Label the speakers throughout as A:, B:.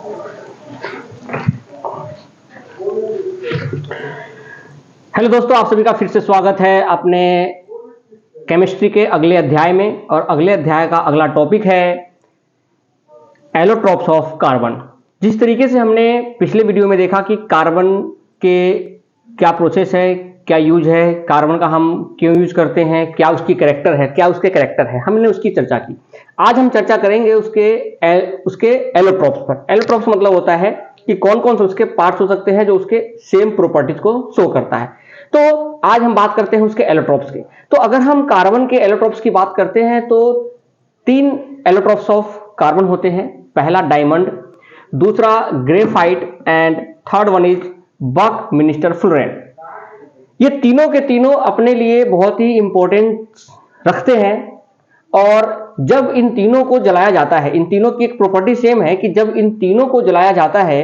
A: Hello दोस्तों, आप सभी का फिर से स्वागत है अपने केमिस्ट्री के अगले अध्याय में। और अगले अध्याय का अगला टॉपिक है एलोट्रॉप्स ऑफ कार्बन। जिस तरीके से हमने पिछले वीडियो में देखा कि कार्बन के क्या प्रोसेस है, क्या यूज है, कार्बन का हम क्यों यूज करते हैं, क्या उसकी कैरेक्टर है, क्या उसके कैरेक्टर है, हमने उसकी चर्चा की। आज हम चर्चा करेंगे उसके एलोट्रॉप्स पर। एलोट्रॉप्स मतलब होता है कि कौन कौन से उसके पार्ट्स हो सकते हैं जो उसके सेम प्रॉपर्टीज को शो करता है। तो आज हम बात करते हैं उसके एलोट्रॉप्स की। तो अगर हम कार्बन के एलोट्रॉप्स की बात करते हैं तो 3 एलोट्रॉप्स ऑफ कार्बन होते हैं। पहला डायमंड, दूसरा graphite and third one is buckminsterfullerene. ये तीनों के तीनों अपने लिए बहुत ही इंपॉर्टेंट रखते हैं। और जब इन तीनों को जलाया जाता है, इन तीनों की एक प्रॉपर्टी सेम है कि जब इन तीनों को जलाया जाता है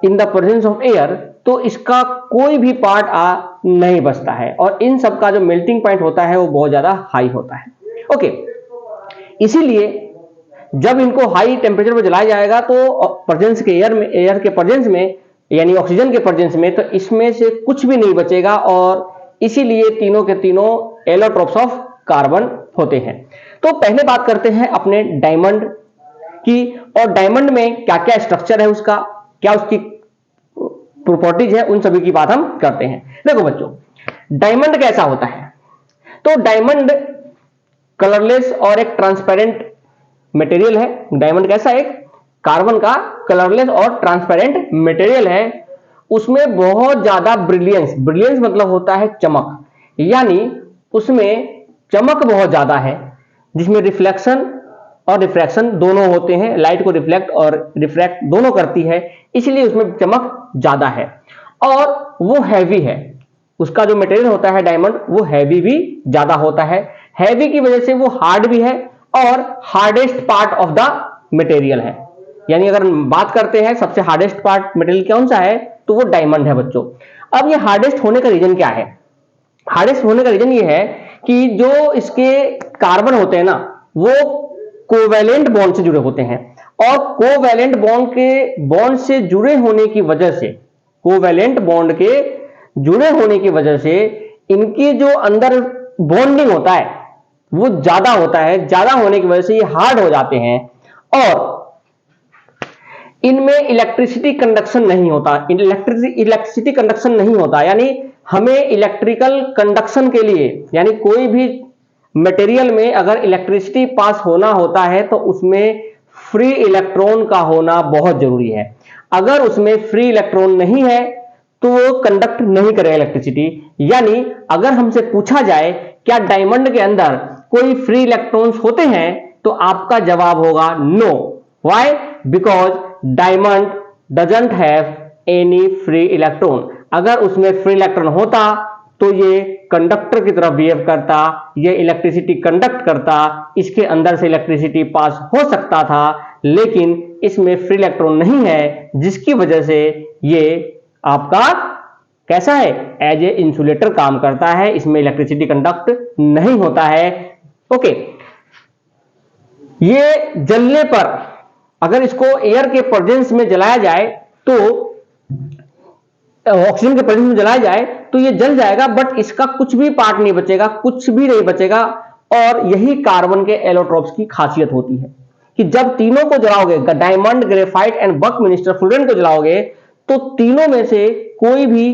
A: in the presence of air, तो इसका कोई भी पार्ट नहीं बचता है और इन सब का जो मेल्टिंग पॉइंट होता है वो बहुत ज्यादा हाई होता है। ओके, इसीलिए जब इनको हाई टेम्परेचर पर जलाया जाएगा तो प्रेजेंस के एयर के प्रेजेंस में यानी ऑक्सीजन के प्रेजेंस में, तो इसमें से कुछ भी नहीं बचेगा और इसीलिए तीनों के तीनों एलोट्रॉप्स ऑफ कार्बन होते हैं। तो पहले बात करते हैं अपने डायमंड की। और डायमंड में क्या क्या स्ट्रक्चर है उसका, क्या उसकी प्रॉपर्टीज है, उन सभी की बात हम करते हैं। देखो बच्चों, डायमंड कैसा होता है? तो डायमंड कलरलेस और एक ट्रांसपेरेंट मटेरियल है। डायमंड कैसा? एक कार्बन का कलरलेस और ट्रांसपेरेंट मटेरियल है। उसमें बहुत ज्यादा ब्रिलियंस, ब्रिलियंस मतलब होता है चमक, यानी उसमें चमक बहुत ज्यादा है, जिसमें रिफ्लेक्शन और रिफ्रैक्शन दोनों होते हैं। लाइट को रिफ्लेक्ट और रिफ्रैक्ट दोनों करती है, इसलिए उसमें चमक ज्यादा है। और वो हैवी है, उसका जो मटेरियल होता है डायमंड वो हैवी भी ज्यादा होता है। हैवी की वजह से वो हार्ड भी है और hardest part of the material है। यानी अगर बात करते हैं सबसे हार्डेस्ट पार्ट मटेरियल कौन सा है, तो वो डायमंड है बच्चों। अब ये हार्डेस्ट होने का रीजन क्या है? हार्डेस्ट होने का रीजन ये है कि जो इसके कार्बन होते हैं ना, वो कोवैलेंट बॉन्ड से जुड़े होते हैं। और कोवैलेंट बॉन्ड से जुड़े होने की वजह से, कोवैलेंट बॉन्ड के जुड़े होने की वजह से इनकी जो अंदर बॉन्डिंग होता है वो ज्यादा होता है। ज्यादा होने की वजह से ये हार्ड हो जाते हैं और इनमें इलेक्ट्रिसिटी कंडक्शन नहीं होता। इलेक्ट्रिसिटी कंडक्शन नहीं होता, यानी हमें इलेक्ट्रिकल कंडक्शन के लिए, यानी कोई भी मटेरियल में अगर इलेक्ट्रिसिटी पास होना होता है तो उसमें फ्री इलेक्ट्रॉन का होना बहुत जरूरी है। अगर उसमें फ्री इलेक्ट्रॉन नहीं है तो वो कंडक्ट नहीं करेगा इलेक्ट्रिसिटी। यानी अगर हमसे पूछा जाए क्या डायमंड के अंदर कोई फ्री इलेक्ट्रॉन्स होते हैं, तो आपका जवाब होगा no. Why? Because diamond doesn't have any free electron. अगर उसमें फ्री इलेक्ट्रॉन होता तो ये कंडक्टर की तरह बिहेव करता, ये इलेक्ट्रिसिटी कंडक्ट करता, इसके अंदर से इलेक्ट्रिसिटी पास हो सकता था, लेकिन इसमें फ्री इलेक्ट्रॉन नहीं है, जिसकी वजह से ये आपका कैसा है? एज ए इंसुलेटर काम करता है। इसमें इलेक्ट्रिसिटी कंडक्ट नहीं होता है। ओके, ये जलने पर, अगर इसको एयर के प्रेजेंस में जलाया जाए तो ऑक्सीजन के प्रेजेंस में जलाया जाए तो ये जल जाएगा, बट इसका कुछ भी पार्ट नहीं बचेगा, कुछ भी नहीं बचेगा। और यही कार्बन के एलोट्रॉप्स की खासियत होती है कि जब तीनों को जलाओगे, diamond, graphite and buckminster fullerene को जलाओगे, तो तीनों में से कोई भी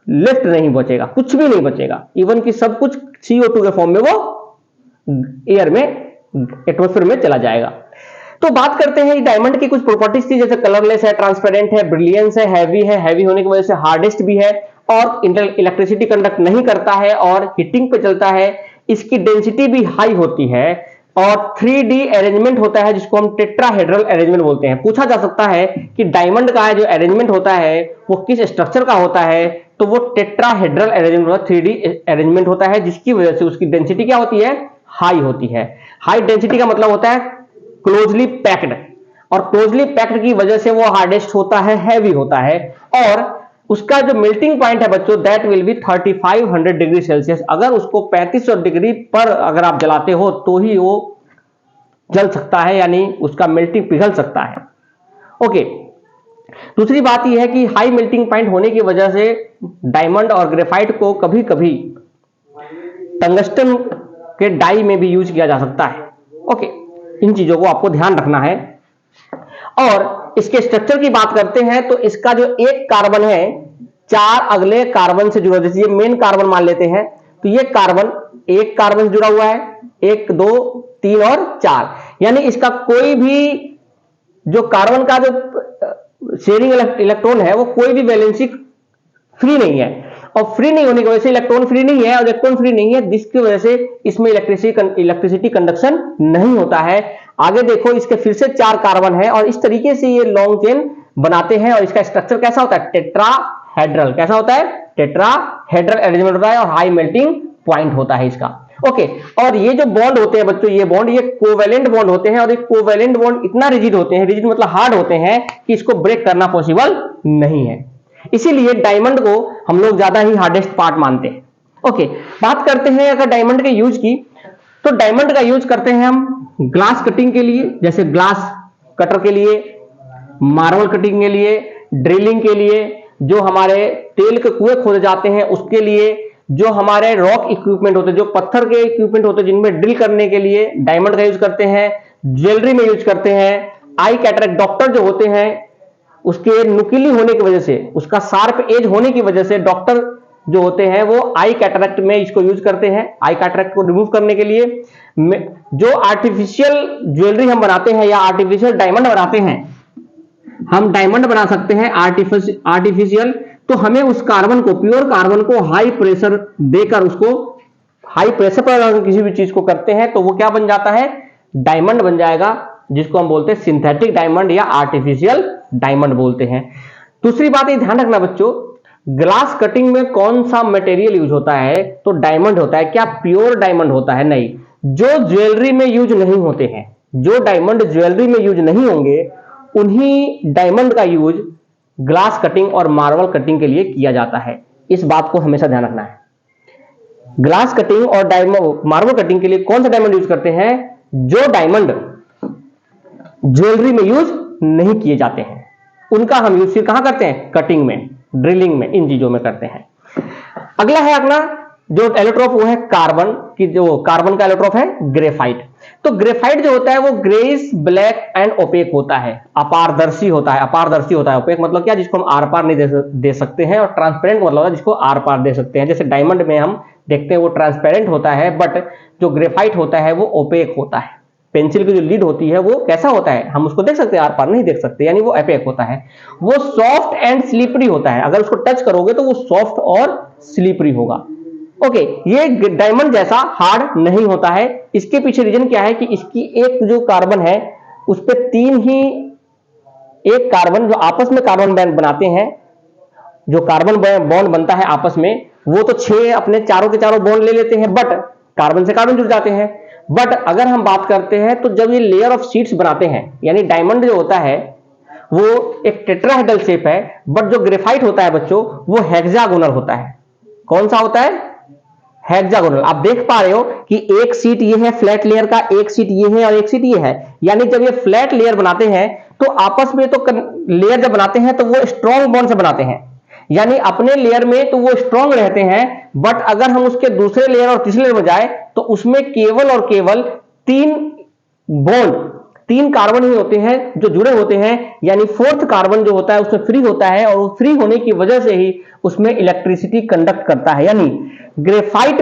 A: लेफ्ट नहीं बचेगा, कुछ भी नहीं बचेगा। इवन कि सब कुछ CO2 के फॉर्म में वो एयर में, एटमॉस्फेयर में चला जाएगा। तो बात करते हैं डायमंड की कुछ प्रॉपर्टीज थी, जैसे कलरलेस है, ट्रांसपेरेंट है, ब्रिलियंस है, हैवी होने की वजह से हार्डेस्ट भी है और इलेक्ट्रिसिटी कंडक्ट नहीं करता है और हीटिंग पे चलता है। इसकी डेंसिटी भी हाई होती है और 3D अरेंजमेंट होता है, जिसको हम टेट्राहेड्रल अरेंजमेंट बोलते हैं। पूछा जा सकता है कि डायमंड का जो अरेंजमेंट होता है वो किस स्ट्रक्चर का होता है, तो वो टेट्राहेड्रल अरेंजमेंट होता है, 3D अरेंजमेंट होता है, जिसकी वजह से उसकी डेंसिटी क्या होती है? हाई होती है। हाई डेंसिटी का मतलब होता है क्लोजली पैक्ड, और क्लोजली पैक्ड की वजह से वो हार्डेस्ट होता है, हैवी होता है। और उसका जो मेल्टिंग पॉइंट है बच्चों, that will be 3500 degree Celsius. अगर उसको 3500 डिग्री पर अगर आप जलाते हो तो ही वो जल सकता है, यानी उसका मेल्टिंग पिघल सकता है। ओके, दूसरी बात यह है कि हाई मेल्टिंग पॉइंट होने की वजह से डायमंड और ग्रेफाइट को कभी कभी टंगस्टन के डाई में भी यूज किया जा सकता है। ओके, इन चीजों को आपको ध्यान रखना है। और इसके स्ट्रक्चर की बात करते हैं तो इसका जो एक कार्बन है 4 अगले कार्बन से जुड़ा, जैसे ये मेन कार्बन मान लेते हैं तो ये कार्बन एक कार्बन से जुड़ा हुआ है, 1 2 3 और 4, यानी इसका कोई भी जो कार्बन का जो शेयरिंग इलेक्ट्रॉन है वो कोई भी वैलेंसी फ्री नहीं है, और फ्री नहीं होने की वजह से इलेक्ट्रॉन फ्री नहीं है, और इलेक्ट्रॉन फ्री नहीं है जिसकी वजह से इसमें इलेक्ट्रिसिटी कंडक्शन नहीं होता है। आगे देखो, इसके फिर से 4 कार्बन है और इस तरीके से ये लॉन्ग चेन बनाते हैं, और इसका स्ट्रक्चर कैसा होता है? टेट्राहेड्रल। कैसा होता है? टेट्राहेड्रल अरेंजमेंट होता है और हाई मेल्टिंग पॉइंट होता है इसका। ओके, और ये जो बॉन्ड होते हैं बच्चों, ये बॉन्ड ये कोवेलेंट बॉन्ड होते हैं, और ये कोवेलेंट बॉन्ड इतना रिजिड होते हैं, रिजिड मतलब हार्ड होते हैं, कि इसको ब्रेक करना पॉसिबल नहीं है। इसीलिए डायमंड को हम लोग ज्यादा ही हार्डेस्ट पार्ट मानते हैं। ओके, बात करते हैं अगर डायमंड के यूज की, तो डायमंड का यूज करते हैं हम ग्लास कटिंग के लिए, जैसे ग्लास कटर के लिए, मार्बल कटिंग के लिए, ड्रिलिंग के लिए, जो हमारे तेल के कुएं खोदे जाते हैं उसके लिए, जो हमारे रॉक इक्विपमेंट होते हैं, जो पत्थर के इक्विपमेंट होते हैं जिनमें ड्रिल करने के लिए डायमंड का यूज करते हैं, ज्वेलरी में यूज करते हैं, आई कैटरेक्ट डॉक्टर जो होते हैं उसके नुकीली होने की वजह से, उसका शार्प एज होने की वजह से डॉक्टर जो होते हैं वो आई कैटरेक्ट में इसको यूज करते हैं, आई कैटरेक्ट को रिमूव करने के लिए। जो आर्टिफिशियल ज्वेलरी हम बनाते हैं या आर्टिफिशियल डायमंड बनाते हैं, हम डायमंड बना सकते हैं आर्टिफिशियल, तो हमें उस कार्बन को, प्योर कार्बन को हाई प्रेशर देकर, उसको हाई प्रेशर पर अगर किसी भी चीज को करते हैं तो वो क्या बन जाता है? डायमंड बन जाएगा, जिसको हम बोलते हैं सिंथेटिक डायमंड या आर्टिफिशियल डायमंड बोलते हैं। दूसरी बात ये ध्यान रखना बच्चों, ग्लास कटिंग में कौन सा मटेरियल यूज होता है? तो डायमंड होता है। क्या प्योर डायमंड होता है? नहीं। जो ज्वेलरी में यूज नहीं होते हैं, जो डायमंड ज्वेलरी में यूज नहीं होंगे, उन्हीं डायमंड का यूज ग्लास कटिंग और मार्बल कटिंग के लिए किया जाता है। इस बात को हमेशा ध्यान रखना है। ग्लास कटिंग और मार्बल कटिंग के लिए कौन सा डायमंड यूज करते हैं? जो डायमंड ज्वेलरी में यूज नहीं किए जाते हैं, उनका हम यूज फिर कहां करते हैं? कटिंग में, ड्रिलिंग में, इन चीजों में करते हैं। अगला जो एलोट्रोप वो है कार्बन की, जो कार्बन का एलोट्रोप है ग्रेफाइट। तो ग्रेफाइट जो होता है वो ग्रेइश ब्लैक एंड ओपेक होता है, अपारदर्शी होता है। अपारदर्शी होता है, ओपेक मतलब क्या? जिसको हम आर पार नहीं दे सकते हैं, और ट्रांसपेरेंट मतलब है जिसको आर पार दे सकते हैं। जैसे डायमंड में हम देखते हैं वो ट्रांसपेरेंट होता है, बट जो ग्रेफाइट होता है वो ओपेक होता है। पेंसिल की जो लीड होती है वो कैसा होता है? हम उसको देख सकते हैं, आर पार नहीं देख सकते, यानी वो ओपेक होता है। वो सॉफ्ट एंड स्लिपरी होता है, अगर उसको टच करोगे तो वो सॉफ्ट और स्लिपरी होगा। ओके, ये डायमंड जैसा हार्ड नहीं होता है। इसके पीछे रीजन क्या है कि इसकी एक जो कार्बन है उस पे 3 ही, एक कार्बन जो आपस में कार्बन बॉन्ड बनाते हैं, जो कार्बन बॉन्ड बनता है आपस में, वो तो 6 अपने चारों के चारों बॉन्ड ले लेते हैं, बट कार्बन से कार्बन जुड़ जाते हैं। बट अगर हम बात करते हैं तो जब ये लेयर ऑफ शीट्स बनाते हैं, यानी डायमंड जो होता है वो एक टेट्राहेड्रल शेप है, बट जो ग्रेफाइट होता है बच्चों वो हेक्सागोनल होता है। कौन सा होता है? हेक्सागोनल। आप देख पा रहे हो कि एक सीट ये है फ्लैट लेयर का, एक सीट ये है और एक सीट ये है, यानी जब ये फ्लैट लेयर बनाते हैं तो आपस में तो लेयर जब बनाते हैं तो वो स्ट्रॉन्ग बॉन्ड से बनाते हैं, यानी अपने लेयर में तो वो स्ट्रॉन्ग रहते हैं, बट अगर हम उसके दूसरे लेयर और तीसरे लेयर में जाए तो उसमें केवल और केवल 3 बॉन्ड, 3 कार्बन ही होते हैं जो जुड़े होते हैं, यानी 4th कार्बन जो होता है उसमें फ्री होता है, और वो फ्री होने की वजह से ही उसमें इलेक्ट्रिसिटी कंडक्ट करता है। यानी ग्रेफाइट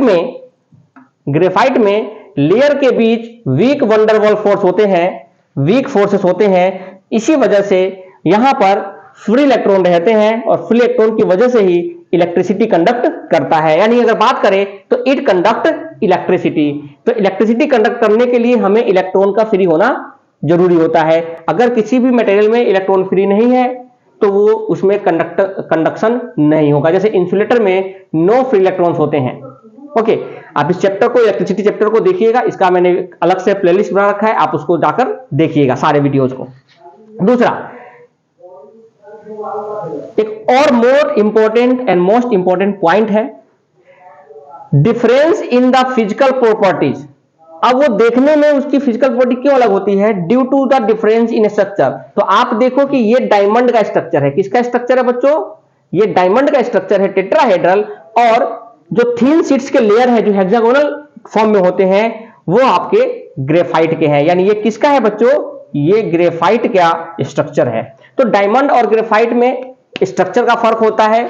A: में लेयर के बीच वीक वंडरवॉल फोर्स होते हैं, वीक फोर्सेस होते हैं, इसी वजह से यहां पर फ्री इलेक्ट्रॉन रहते हैं, और फ्री इलेक्ट्रॉन की वजह से ही इलेक्ट्रिसिटी कंडक्ट करता है। यानी अगर बात करें तो इट कंडक्ट इलेक्ट्रिसिटी। तो इलेक्ट्रिसिटी कंडक्ट करने के लिए हमें इलेक्ट्रॉन का फ्री होना जरूरी होता है। अगर किसी भी मटेरियल में इलेक्ट्रॉन फ्री नहीं है तो वो उसमें कंडक्शन नहीं होगा। जैसे इंसुलेटर में नो फ्री इलेक्ट्रॉन्स होते हैं। ओके, आप इस चैप्टर को, इलेक्ट्रिसिटी चैप्टर को देखिएगा, इसका मैंने अलग से प्लेलिस्ट बना रखा है, आप उसको जाकर देखिएगा सारे वीडियोज को। दूसरा, एक और more important and most important point है difference in the physical properties अब वो देखने में उसकी फिजिकल प्रॉपर्टी क्यों अलग होती है? Due to the difference in structure. तो आप देखो कि ये डायमंड का स्ट्रक्चर है। किसका स्ट्रक्चर है बच्चों? ये डायमंड का स्ट्रक्चर है, टेट्राहेड्रल। और जो थिन शीट्स के लेयर है जो हेक्सागोनल फॉर्म में होते हैं वो आपके ग्रेफाइट के हैं। यानी ये किसका है बच्चों? ये ग्रेफाइट का स्ट्रक्चर है। तो डायमंड और ग्रेफाइट में स्ट्रक्चर का फर्क होता है।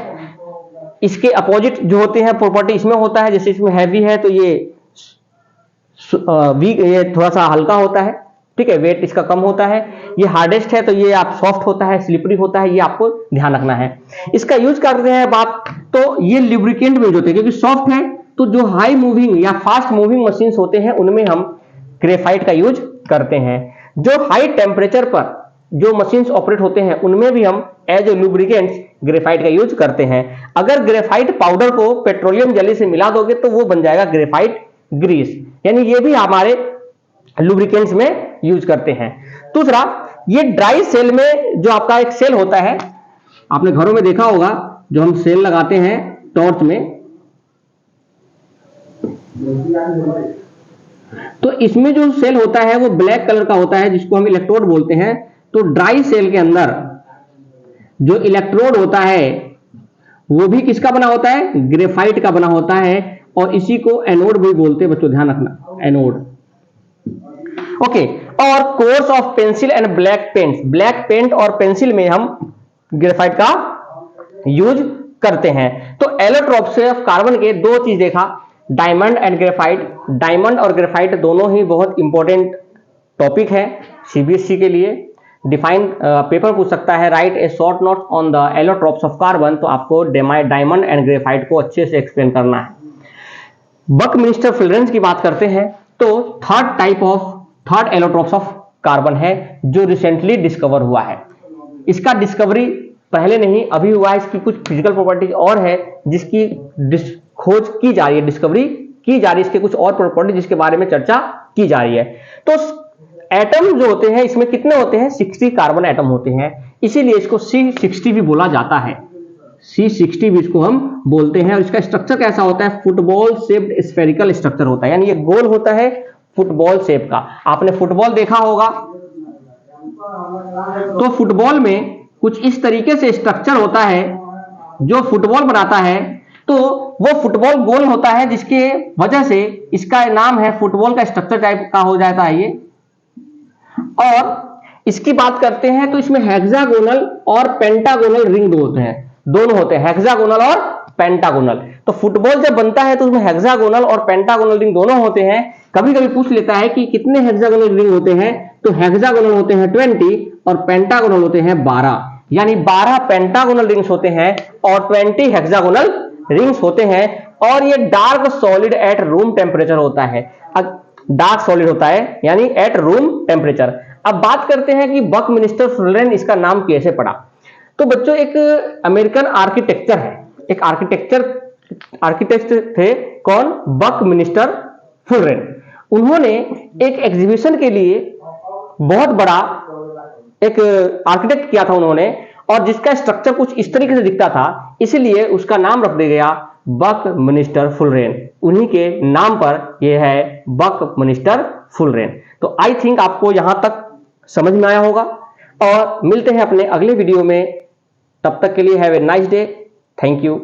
A: इसके अपोजिट जो होते हैं प्रॉपर्टी इसमें होता है। जैसे इसमें हैवी है तो ये वीक, ये थोड़ा सा हल्का होता है, ठीक है, वेट इसका कम होता है। ये हार्डेस्ट है तो ये आप सॉफ्ट होता है, स्लिपरी होता है, ये आपको ध्यान रखना है। इसका यूज करते हैं बात, तो ये लुब्रिकेंट में होते हैं क्योंकि सॉफ्ट है। तो जो हाई मूविंग या फास्ट मूविंग मशीन्स होते हैं उनमें हम ग्रेफाइट का यूज करते हैं। जो हाई टेम्परेचर पर जो मशीन्स ऑपरेट होते हैं उनमें भी हम एज ए लुब्रिकेंट्स ग्रेफाइट का यूज करते हैं। अगर ग्रेफाइट पाउडर को पेट्रोलियम जेली से मिला दोगे तो वो बन जाएगा ग्रेफाइट ग्रीस, यानी ये भी हमारे लुब्रिकेंट्स में यूज करते हैं। दूसरा, ये ड्राई सेल में जो आपका एक सेल होता है, आपने घरों में देखा होगा जो हम सेल लगाते हैं टॉर्च में, तो इसमें जो सेल होता है वो ब्लैक कलर का होता है जिसको हम इलेक्ट्रोड बोलते हैं। तो ड्राई सेल के अंदर जो इलेक्ट्रोड होता है वो भी किसका बना होता है? ग्रेफाइट का बना होता है। और इसी को एनोड भी बोलते हैं बच्चों, ध्यान रखना, एनोड। ओके, और course of pencil and black paint, black paint और पेंसिल में हम ग्रेफाइट का यूज करते हैं। तो एलोट्रोप्स ऑफ कार्बन के दो चीज देखा, डायमंड एंड ग्रेफाइट। डायमंड और ग्रेफाइट दोनों ही बहुत इंपॉर्टेंट टॉपिक है सीबीएसई के लिए। डिफाइन पेपर पूछ सकता है, right A short note on the allotropes of carbon, तो आपको डायमंड एंड ग्रेफाइट को अच्छे से एक्सप्लेन करना है। बकमिंस्टर फुलरेंस की बात करते हैं तो थर्ड एलोट्रोप्स ऑफ कार्बन है जो रिसेंटली डिस्कवर हुआ है। इसका डिस्कवरी पहले नहीं अभी हुआ है। इसकी कुछ फिजिकल प्रॉपर्टीज और है जिसकी खोज की जा रही है, डिस्कवरी की जा रही है। इसके कुछ और प्रॉपर्टी जिसके बारे में चर्चा की जा रही है। तो एटम जो होते हैं इसमें कितने होते हैं? 60 कार्बन एटम होते हैं, इसीलिए इसको C60 भी बोला जाता है। C60 भी इसको हम बोलते हैं। और इसका स्ट्रक्चर कैसा होता है? फुटबॉल शेप्ड स्फेरिकल स्ट्रक्चर होता है, यानी ये गोल होता है फुटबॉल शेप का। आपने फुटबॉल देखा होगा, तो फुटबॉल में कुछ इस तरीके से स्ट्रक्चर होता है जो फुटबॉल बनाता है। तो वो फुटबॉल गोल होता है जिसके वजह से इसका नाम है फुटबॉल का स्ट्रक्चर टाइप का हो जाता है ये। और इसकी बात करते हैं तो इसमें हेक्सागोनल और पेंटागोनल रिंग होते हैं, दोनों होते हैं, हेक्सागोनल और पेंटागोनल। तो फुटबॉल जब बनता है तो उसमें हेक्सागोनल और पेंटागोनल रिंग दोनों होते हैं। कभी कभी पूछ लेता है कि कितने हेक्सागोनल रिंग होते हैं, तो हेक्सागोनल होते हैं 20 और पेंटागोनल होते हैं 12, यानी 12 पेंटागोनल रिंग्स होते हैं और 20 हेक्सागोनल रिंग्स होते हैं। और ये dark solid at room temperature होता है, डार्क सॉलिड होता है यानी एट रूम टेम्परेचर। अब बात करते हैं कि बकमिंस्टर फुलरेन इसका नाम कैसे पड़ा। तो बच्चों एक अमेरिकन आर्किटेक्चर है, एक आर्किटेक्ट थे, कौन? बकमिंस्टर फुलरेन। उन्होंने एक एग्जीबिशन के लिए बहुत बड़ा एक आर्किटेक्ट किया था उन्होंने, और जिसका स्ट्रक्चर कुछ इस तरीके से दिखता था, इसलिए उसका नाम रख दिया गया बकमिंस्टर फुलरेन। उन्हीं के नाम पर यह है बकमिंस्टर फुलरेन। तो आई थिंक आपको यहां तक समझ में आया होगा, और मिलते हैं अपने अगले वीडियो में। तब तक के लिए have a nice day, thank you.